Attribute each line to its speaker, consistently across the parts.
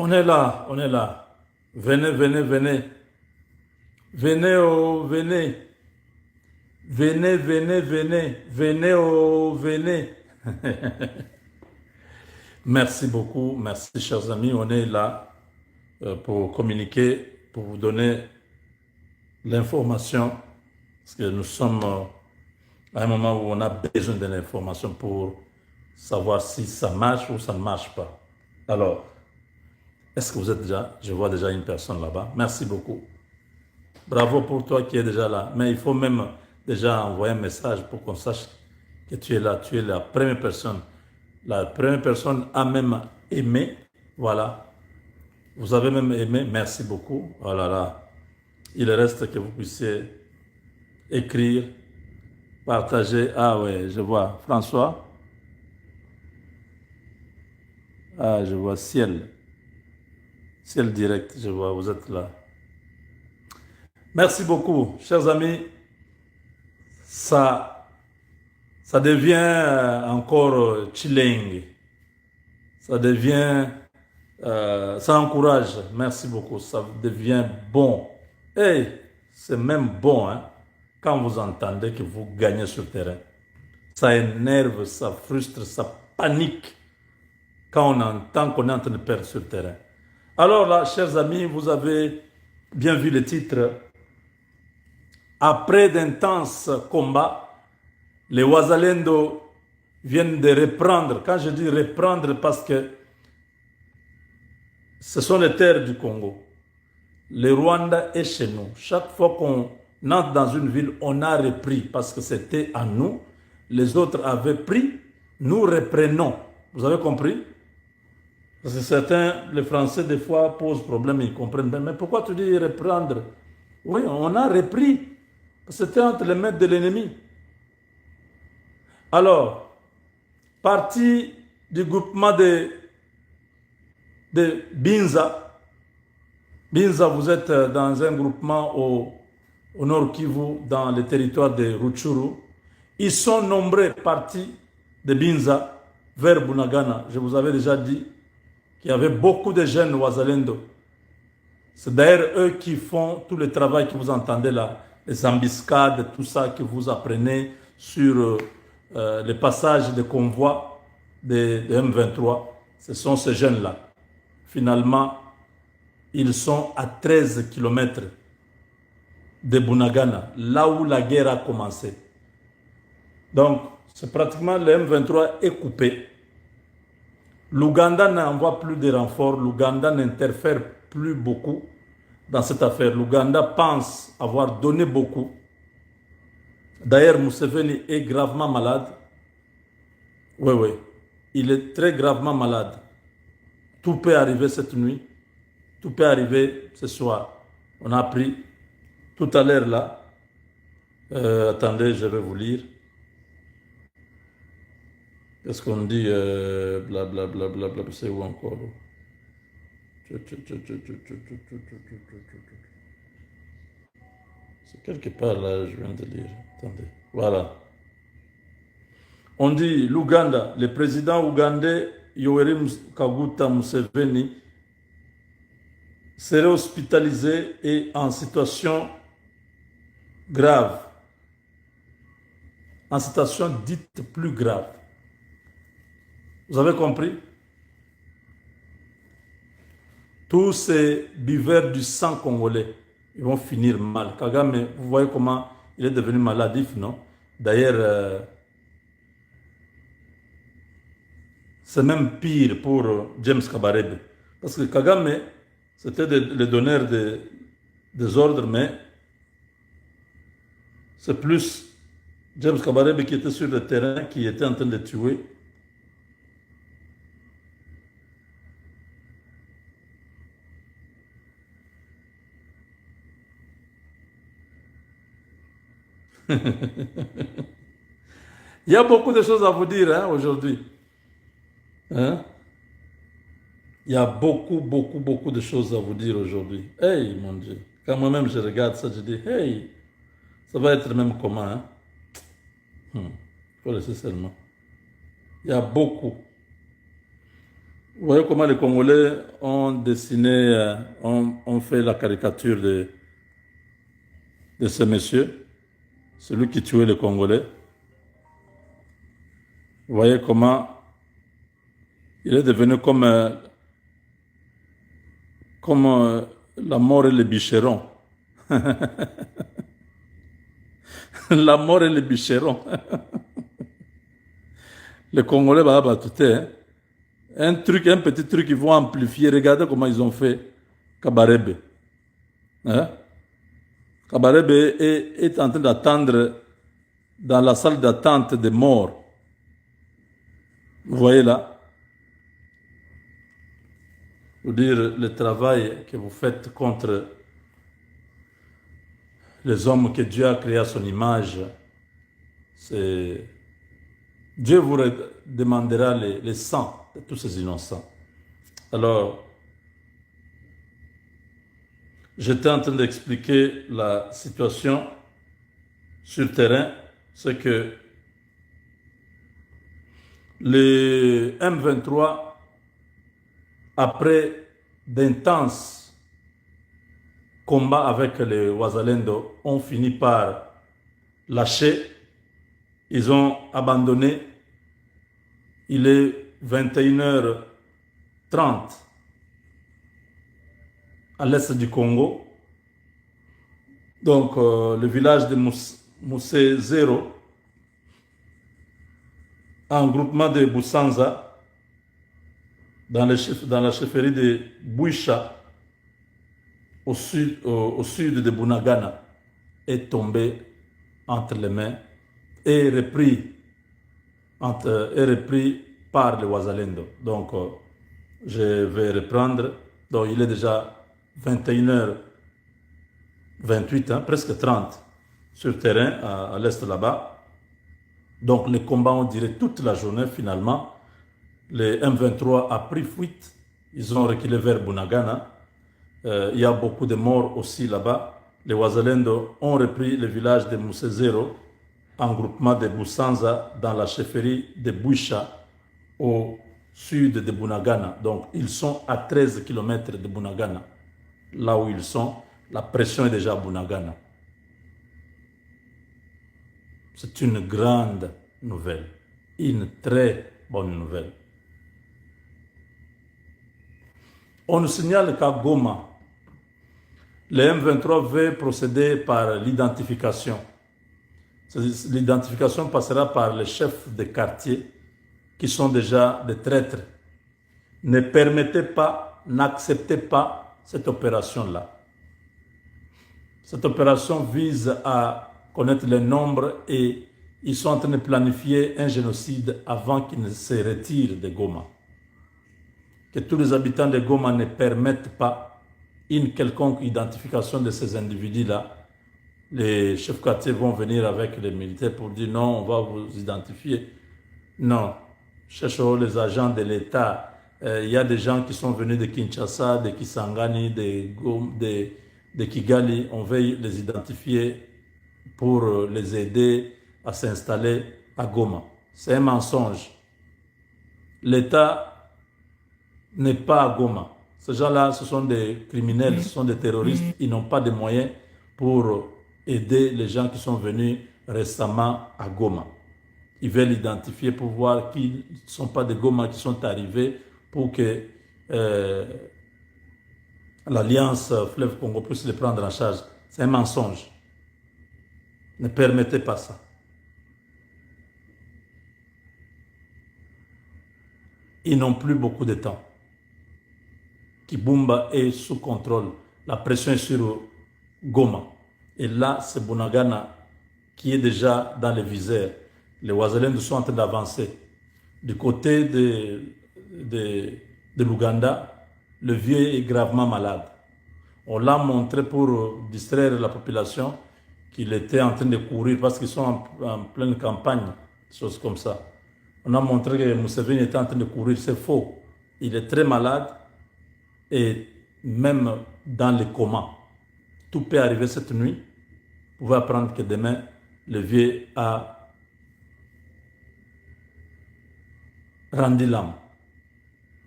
Speaker 1: On est là, on est là. Venez, venez, venez. Venez, oh, venez. Venez, venez, venez. Venez, oh, venez. Merci beaucoup, merci chers amis. On est là pour communiquer, pour vous donner l'information. Parce que nous sommes à un moment où on a besoin de l'information pour savoir si ça marche ou ça ne marche pas. Alors, est-ce que vous êtes déjà, je vois déjà une personne là-bas. Merci beaucoup. Bravo pour toi qui es déjà là. Mais il faut même déjà envoyer un message pour qu'on sache que tu es là. Tu es la première personne. La première personne a même aimé. Voilà. Vous avez même aimé. Merci beaucoup. Oh là là. Il reste que vous puissiez écrire, partager. Ah ouais, je vois. François. Ah, je vois Ciel. Ciel direct, je vois. Vous êtes là. Merci beaucoup, chers amis. Ça, ça devient encore chilling. Ça devient, ça encourage. Merci beaucoup. Ça devient bon. Et c'est même bon hein, quand vous entendez que vous gagnez sur le terrain. Ça énerve, ça frustre, ça panique quand on entend qu'on est en train de perdre sur le terrain. Alors là, chers amis, vous avez bien vu le titre. Après d'intenses combats, les Wazalendo viennent de reprendre. Quand je dis reprendre, parce que ce sont les terres du Congo. Le Rwanda est chez nous. Chaque fois qu'on entre dans une ville, on a repris parce que c'était à nous. Les autres avaient pris, nous reprenons. Vous avez compris? Parce que certains, les Français, des fois, posent problème, ils comprennent bien. Mais pourquoi tu dis reprendre? Oui, on a repris. C'était entre les mains de l'ennemi. Alors, partie du groupement de Binza. Binza, vous êtes dans un groupement au nord Kivu, dans le territoire de Rutshuru. Ils sont nombreux partis de Binza vers Bunagana. Je vous avais déjà dit qu'il y avait beaucoup de jeunes Wazalendo. C'est d'ailleurs eux qui font tout le travail que vous entendez là, les embuscades, tout ça que vous apprenez sur les passages de convois de M23. Ce sont ces jeunes-là. Finalement, ils sont à 13 kilomètres de Bunagana, là où la guerre a commencé. Donc, c'est pratiquement le M23 est coupé. L'Ouganda n'envoie plus de renforts, l'Ouganda n'interfère plus beaucoup dans cette affaire. L'Ouganda pense avoir donné beaucoup. D'ailleurs, Museveni est gravement malade. Oui, oui. Il est très gravement malade. Tout peut arriver cette nuit. Tout peut arriver ce soir. On a appris tout à l'heure là. Attendez, je vais vous lire. Qu'est-ce qu'on dit blablabla, c'est où encore? C'est quelque part là, je viens de lire. Attendez. Voilà. On dit l'Ouganda, le président ougandais Yoweri Kaguta Museveni serait hospitalisé et en situation grave. En situation dite plus grave. Vous avez compris? Tous ces buveurs du sang congolais, ils vont finir mal. Kagame, vous voyez comment il est devenu maladif, non? D'ailleurs, c'est même pire pour James Kabarebe. Parce que Kagame, c'était le donneur des ordres, mais c'est plus James Kabarebe qui était sur le terrain, qui était en train de tuer. Il y a beaucoup de choses à vous dire hein, aujourd'hui. Hein? Il y a beaucoup de choses à vous dire aujourd'hui. Hey, mon Dieu. Quand moi-même je regarde ça, je dis, hey, ça va être même comment. Hein? Faut laisser seulement. Il y a beaucoup. Vous voyez comment les Congolais ont dessiné, ont fait la caricature de ce monsieur, celui qui tuait les Congolais. Vous voyez comment il est devenu comme la mort et les bûcherons. La mort et les bûcherons. Les Congolais, bah, tout est. Hein. Un petit truc, ils vont amplifier. Regardez comment ils ont fait Kabarebe. Hein? Kabarebe est en train d'attendre dans la salle d'attente des morts. Vous voyez là? Vous dire le travail que vous faites contre les hommes que Dieu a créés à son image, c'est... Dieu vous demandera les sangs de tous ces innocents. Alors, j'étais en train d'expliquer la situation sur le terrain, c'est que les M23, après d'intenses combats avec les Wazalendo, ont fini par lâcher. Ils ont abandonné. Il est 21h30 à l'est du Congo. Donc, le village de Moussé Zéro, un groupement de Boussanza, dans la chefferie de Bouicha, au sud de Bunagana, est tombé entre les mains et repris par les Wazalendo. Donc, je vais reprendre. Donc, il est déjà 21h28, hein, presque 30, sur terrain, à l'est là-bas. Donc, les combats ont duré toute la journée, finalement. Les M23 a pris fuite. Ils ont reculé vers Bunagana. Il y a beaucoup de morts aussi là-bas. Les Wazalendo ont repris le village de Moussezero, en groupement de Boussanza, dans la chefferie de Bouicha, au sud de Bunagana. Donc, ils sont à 13 km de Bunagana. Là où ils sont, la pression est déjà à Bunagana. C'est une grande nouvelle, une très bonne nouvelle. On nous signale qu'à Goma, les M23 veulent procéder par l'identification. L'identification passera par les chefs de quartier qui sont déjà des traîtres. Ne permettez pas, n'acceptez pas cette opération-là. Cette opération vise à connaître les nombres et ils sont en train de planifier un génocide avant qu'ils ne se retirent de Goma. Que tous les habitants de Goma ne permettent pas une quelconque identification de ces individus-là. Les chefs quartiers vont venir avec les militaires pour dire non, on va vous identifier. Non, cherchons les agents de l'État. Il y a des gens qui sont venus de Kinshasa, de Kisangani, de Kigali. On veut les identifier pour les aider à s'installer à Goma. C'est un mensonge. L'État n'est pas à Goma. Ces gens-là, ce sont des criminels, ce sont des terroristes. Ils n'ont pas de moyens pour aider les gens qui sont venus récemment à Goma. Ils veulent identifier pour voir qui ne sont pas des Goma qui sont arrivés pour que l'Alliance Fleuve Congo puisse les prendre en charge. C'est un mensonge. Ne permettez pas ça. Ils n'ont plus beaucoup de temps. Kibumba est sous contrôle. La pression est sur Goma. Et là, c'est Bunagana qui est déjà dans les viseurs. Les Wazalendo sont en train d'avancer. Du côté de l'Ouganda, le vieux est gravement malade. On l'a montré pour distraire la population qu'il était en train de courir parce qu'ils sont en pleine campagne, des choses comme ça. On a montré que Museveni était en train de courir, c'est faux. Il est très malade et même dans le coma. Tout peut arriver cette nuit. Vous pouvez apprendre que demain, le vieux a rendu l'âme.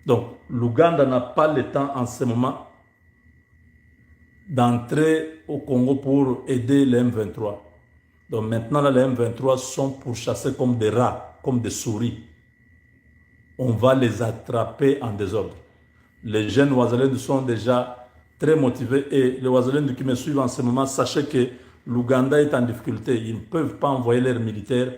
Speaker 1: Donc, l'Ouganda n'a pas le temps en ce moment d'entrer au Congo pour aider les M23. Donc maintenant, là, les M23 sont pourchassés comme des rats, comme des souris. On va les attraper en désordre. Les jeunes Ouazalendou sont déjà très motivés et les Ouazalendou qui me suivent en ce moment, sachez que l'Ouganda est en difficulté. Ils ne peuvent pas envoyer leurs militaires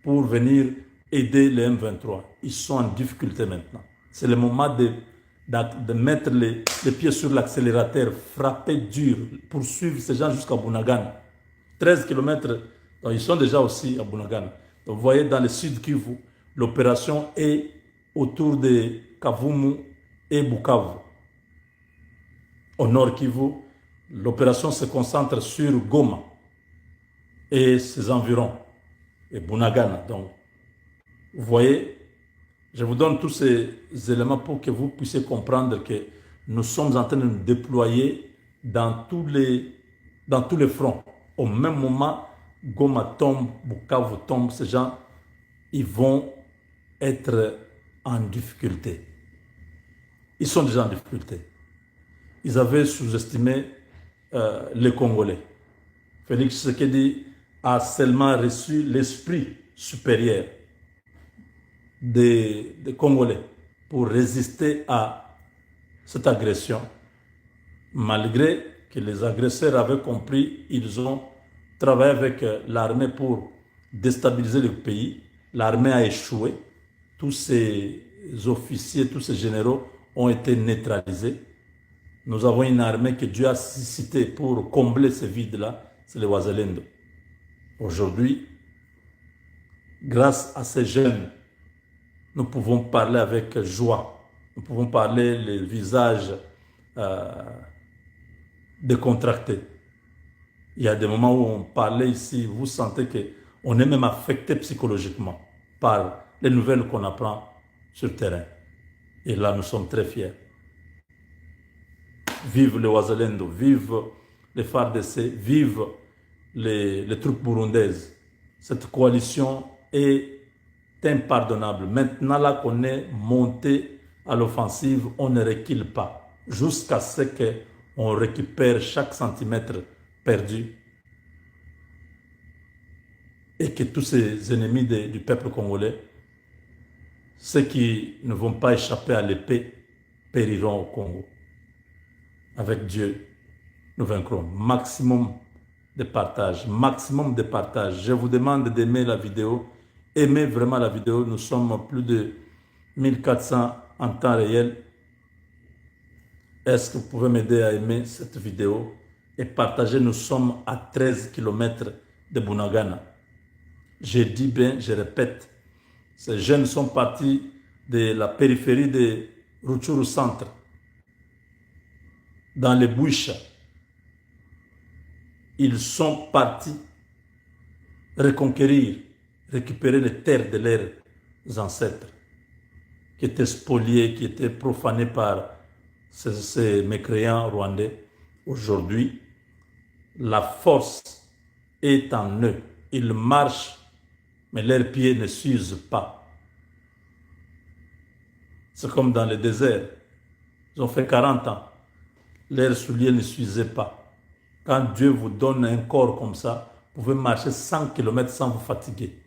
Speaker 1: pour venir aider les M23. Ils sont en difficulté maintenant. C'est le moment de mettre les pieds sur l'accélérateur, frapper dur, poursuivre ces gens jusqu'à Bunagana. 13 km, donc ils sont déjà aussi à Bunagana. Donc vous voyez, dans le sud Kivu, l'opération est autour de Kavumu et Bukavu. Au nord Kivu, l'opération se concentre sur Goma et ses environs, et Bunagana. Donc, vous voyez, je vous donne tous ces éléments pour que vous puissiez comprendre que nous sommes en train de nous déployer dans tous les fronts. Au même moment, Goma tombe, Bukavu tombe, ces gens, ils vont être en difficulté. Ils sont déjà en difficulté. Ils avaient sous-estimé les Congolais. Félix Tshisekedi a seulement reçu l'esprit supérieur des Congolais pour résister à cette agression. Malgré que les agresseurs avaient compris, ils ont travaillé avec l'armée pour déstabiliser le pays. L'armée a échoué. Tous ces officiers, tous ces généraux ont été neutralisés. Nous avons une armée que Dieu a suscitée pour combler ce vide-là, c'est les Ouazalendou. Aujourd'hui, grâce à ces jeunes, nous pouvons parler avec joie. Nous pouvons parler les visages décontractés. Il y a des moments où on parlait ici, vous sentez qu'on est même affecté psychologiquement par les nouvelles qu'on apprend sur le terrain. Et là, nous sommes très fiers. Vive les Ouazalendou, vive les FARDC, vive les troupes burundaises. Cette coalition est impardonnable. Maintenant, là qu'on est monté à l'offensive, on ne recule pas jusqu'à ce qu'on récupère chaque centimètre perdu et que tous ces ennemis du peuple congolais, ceux qui ne vont pas échapper à l'épée, périront au Congo. Avec Dieu, nous vaincrons. Maximum de partage, maximum de partage. Je vous demande d'aimer la vidéo. Aimez vraiment la vidéo. Nous sommes plus de 1400 en temps réel. Est-ce que vous pouvez m'aider à aimer cette vidéo et partager? Nous sommes à 13 km de Bunagana. Je dis bien, je répète, ces jeunes sont partis de la périphérie de Rutshuru Centre, dans les Bouicha. Ils sont partis reconquérir, récupérer les terres de leurs ancêtres, qui étaient spoliées, qui étaient profanées par ces mécréants rwandais. Aujourd'hui, la force est en eux. Ils marchent, mais leurs pieds ne s'usent pas. C'est comme dans le désert. Ils ont fait 40 ans. Leurs souliers ne s'usaient pas. Quand Dieu vous donne un corps comme ça, vous pouvez marcher 100 km sans vous fatiguer.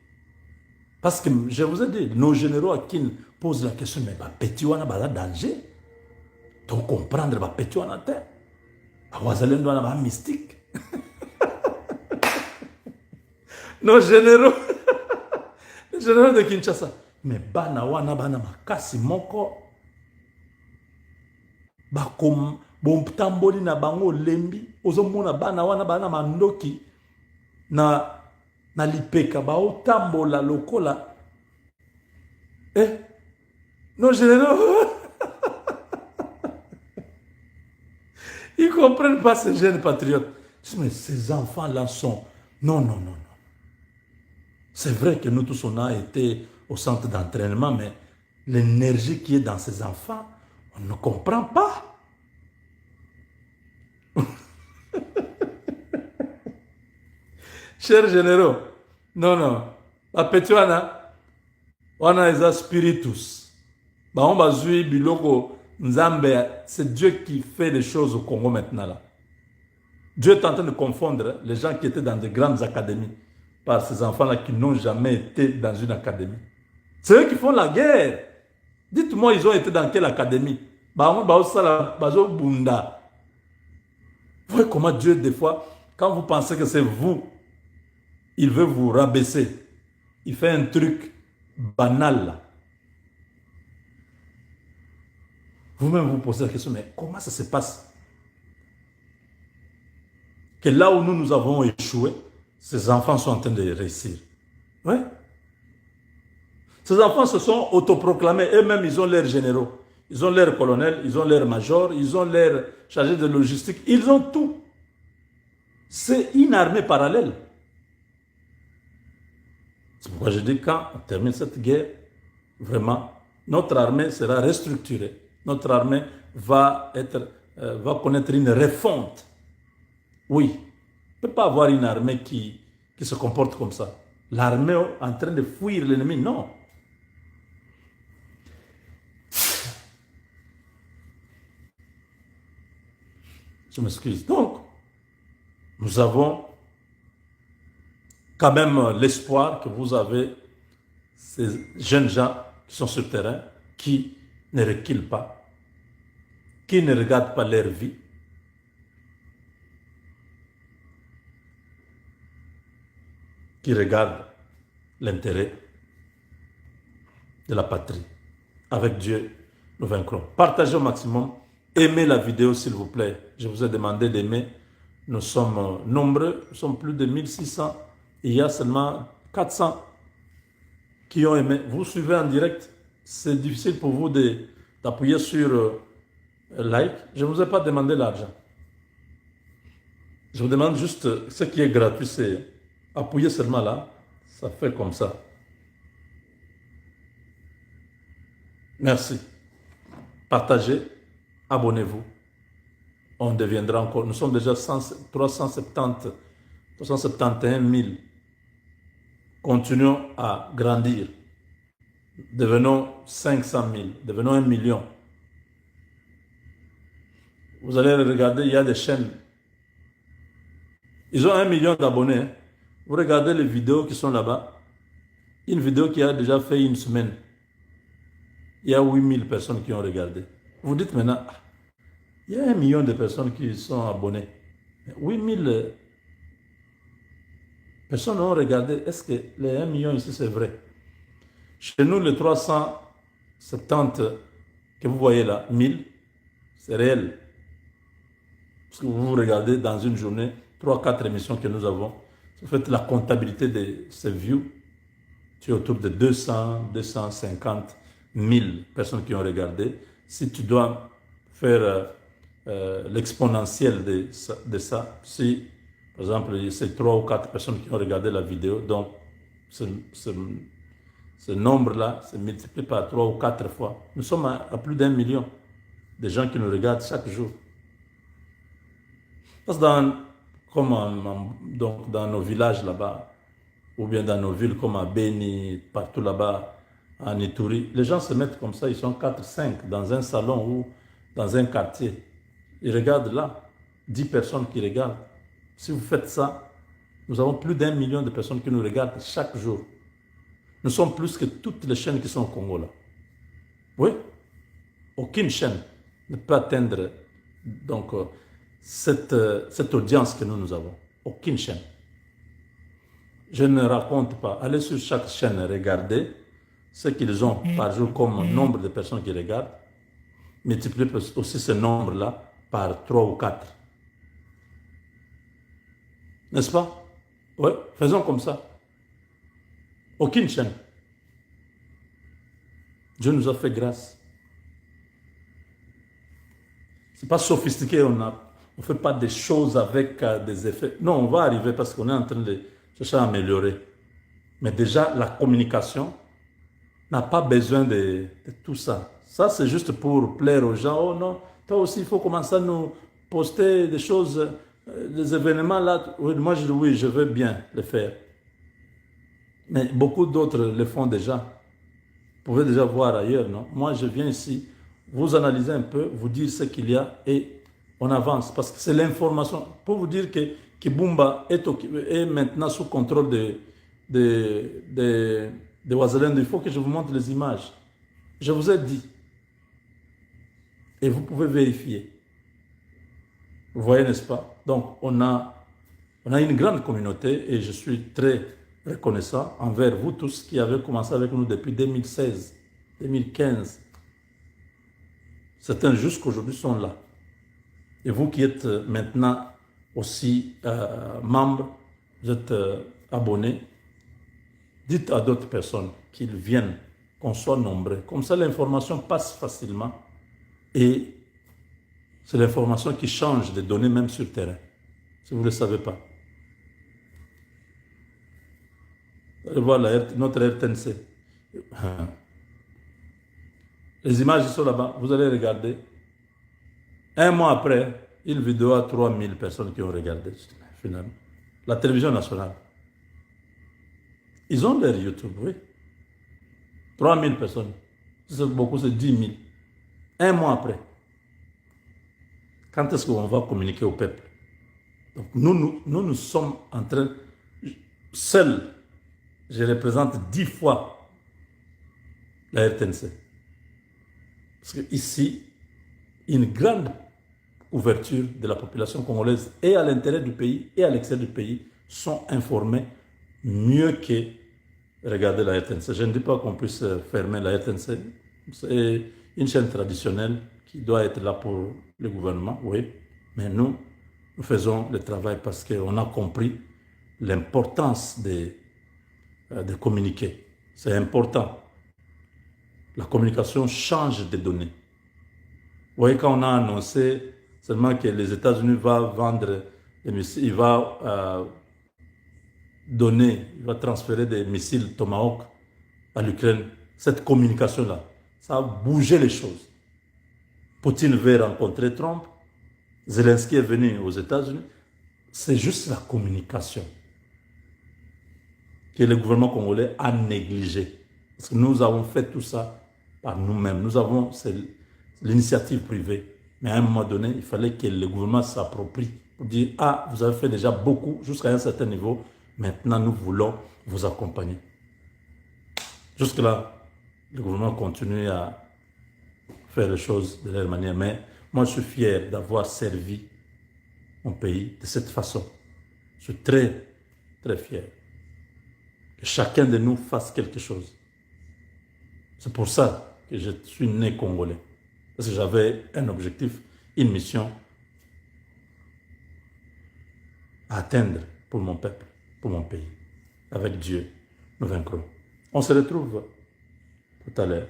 Speaker 1: Parce que, je vous ai dit, nos généraux à qui posent la question, mais petit wana bala danger. Donc comprendre, petit wana terre. Ouazalendou wana mystique. Nos généraux, les généraux de Kinshasa, mais bana wana bana makasi moko. Bakom bomtamboli na bango lembi ozomona bana wana bana mandoki na lipeka baotambola lokola nos généraux ils comprennent pas ces jeunes patriotes. Mais ces enfants là sont non. C'est vrai que nous tous on a été au centre d'entraînement, mais l'énergie qui est dans ces enfants, on ne comprend pas. Chers généraux, non. La petit wana eza spiritus. C'est Dieu qui fait les choses au Congo maintenant. Là. Dieu est en train de confondre les gens qui étaient dans de grandes académies par ces enfants-là qui n'ont jamais été dans une académie. C'est eux qui font la guerre. Dites-moi, ils ont été dans quelle académie? Vous voyez comment Dieu, des fois, quand vous pensez que c'est vous, il veut vous rabaisser. Il fait un truc banal là. Vous-même vous posez la question, mais comment ça se passe? Que là où nous avons échoué, ces enfants sont en train de réussir. Oui. Ces enfants se sont autoproclamés. Eux-mêmes, ils ont leurs généraux. Ils ont leurs colonels, ils ont leurs majors, ils ont leurs chargés de logistique. Ils ont tout. C'est une armée parallèle. C'est pourquoi je dis quand on termine cette guerre, vraiment, notre armée sera restructurée. Notre armée va connaître une refonte. Oui. On ne peut pas avoir une armée qui se comporte comme ça. L'armée en train de fuir l'ennemi, non. Je m'excuse. Donc, nous avons quand même l'espoir que vous avez ces jeunes gens qui sont sur le terrain, qui ne reculent pas, qui ne regardent pas leur vie, qui regardent l'intérêt de la patrie. Avec Dieu, nous vaincrons. Partagez au maximum. Aimez la vidéo, s'il vous plaît. Je vous ai demandé d'aimer. Nous sommes nombreux. Nous sommes plus de 1600. Il y a seulement 400 qui ont aimé. Vous suivez en direct. C'est difficile pour vous d'appuyer sur like. Je ne vous ai pas demandé l'argent. Je vous demande juste ce qui est gratuit, c'est appuyer seulement là. Ça fait comme ça. Merci. Partagez, abonnez-vous. On deviendra encore. Nous sommes déjà 371 000. Continuons à grandir. Devenons 500 000. Devenons 1 million. Vous allez regarder, il y a des chaînes. Ils ont 1 million d'abonnés. Vous regardez les vidéos qui sont là-bas. Une vidéo qui a déjà fait une semaine. Il y a 8000 personnes qui ont regardé. Vous dites maintenant, il y a 1 million de personnes qui sont abonnées. 8000 personnes ont regardé. Est-ce que les 1 million ici, c'est vrai? Chez nous, les 370 que vous voyez là, 1000, c'est réel. Parce que vous regardez dans une journée, 3-4 émissions que nous avons. Vous faites la comptabilité de ces views. Tu es autour de 200, 250 000 personnes qui ont regardé. Si tu dois faire l'exponentiel de ça, si par exemple c'est 3 ou 4 personnes qui ont regardé la vidéo, donc ce nombre-là se multiplie par 3 ou 4 fois. Nous sommes à plus d'1 million de gens qui nous regardent chaque jour. Parce que dans nos villages là-bas, ou bien dans nos villes comme à Beni, partout là-bas, en Ituri, les gens se mettent comme ça, ils sont 4-5 dans un salon ou dans un quartier. Ils regardent là, 10 personnes qui regardent. Si vous faites ça, nous avons plus d'1 million de personnes qui nous regardent chaque jour. Nous sommes plus que toutes les chaînes qui sont au Congo là. Oui, aucune chaîne ne peut atteindre donc, cette audience que nous avons. Aucune chaîne. Je ne raconte pas. Allez sur chaque chaîne, regardez ce qu'ils ont par jour comme nombre de personnes qui regardent. Multipliez aussi ce nombre-là par 3 ou 4. N'est-ce pas? Oui, faisons comme ça. Aucune chaîne. Dieu nous a fait grâce. Ce n'est pas sophistiqué, on ne fait pas des choses avec des effets. Non, on va arriver parce qu'on est en train de chercher à améliorer. Mais déjà, la communication n'a pas besoin de tout ça. Ça, c'est juste pour plaire aux gens. Oh non, toi aussi, il faut commencer à nous poster des choses, des événements là. Oui, moi, je dis oui, je veux bien le faire. Mais beaucoup d'autres le font déjà. pouvez déjà voir ailleurs, non? Moi, je viens ici, vous analyser un peu, vous dire ce qu'il y a et on avance. Parce que c'est l'information. Pour vous dire que Kibumba est maintenant sous contrôle de Ouazalendo, il faut que je vous montre les images. Je vous ai dit. Et vous pouvez vérifier. Vous voyez, n'est-ce pas? Donc, on a une grande communauté et je suis très reconnaissant envers vous tous qui avez commencé avec nous depuis 2016, 2015. Certains jusqu'aujourd'hui sont là. Et vous qui êtes maintenant aussi membres, vous êtes abonnés, dites à d'autres personnes qu'ils viennent, qu'on soit nombreux. Comme ça, l'information passe facilement et c'est l'information qui change des données même sur le terrain, si vous ne le savez pas. Vous allez voir notre RTNC. Les images sont là-bas, vous allez regarder. Un mois après, une vidéo à 3000 personnes qui ont regardé, finalement. La télévision nationale. Ils ont leur YouTube, oui. 3000 personnes. C'est beaucoup, c'est 10 000. Un mois après. Quand est-ce qu'on va communiquer au peuple? Donc nous sommes en train, seul, je représente 10 fois la RTNC. Parce qu'ici, une grande ouverture de la population congolaise et à l'intérieur du pays et à l'extérieur du pays sont informés mieux que regarder la RTNC. Je ne dis pas qu'on puisse fermer la RTNC. C'est une chaîne traditionnelle qui doit être là pour le gouvernement, oui. Mais nous faisons le travail parce qu'on a compris l'importance de communiquer. C'est important. La communication change des données. Vous voyez, quand on a annoncé seulement que les États-Unis vont vendre des missiles, il va transférer des missiles Tomahawk à l'Ukraine, cette communication-là, ça a bougé les choses. Poutine veut rencontrer Trump, Zelensky est venu aux États-Unis. C'est juste la communication que le gouvernement congolais a négligé. Parce que nous avons fait tout ça par nous-mêmes. Nous avons l'initiative privée. Mais à un moment donné, il fallait que le gouvernement s'approprie pour dire « Ah, vous avez fait déjà beaucoup jusqu'à un certain niveau. Maintenant, nous voulons vous accompagner. » Jusque-là, le gouvernement continue à faire les choses de leur manière. Mais moi, je suis fier d'avoir servi mon pays de cette façon. Je suis très, très fier que chacun de nous fasse quelque chose. C'est pour ça que je suis né congolais. Parce que j'avais un objectif, une mission à atteindre pour mon peuple, pour mon pays. Avec Dieu, nous vaincrons. On se retrouve tout à l'heure.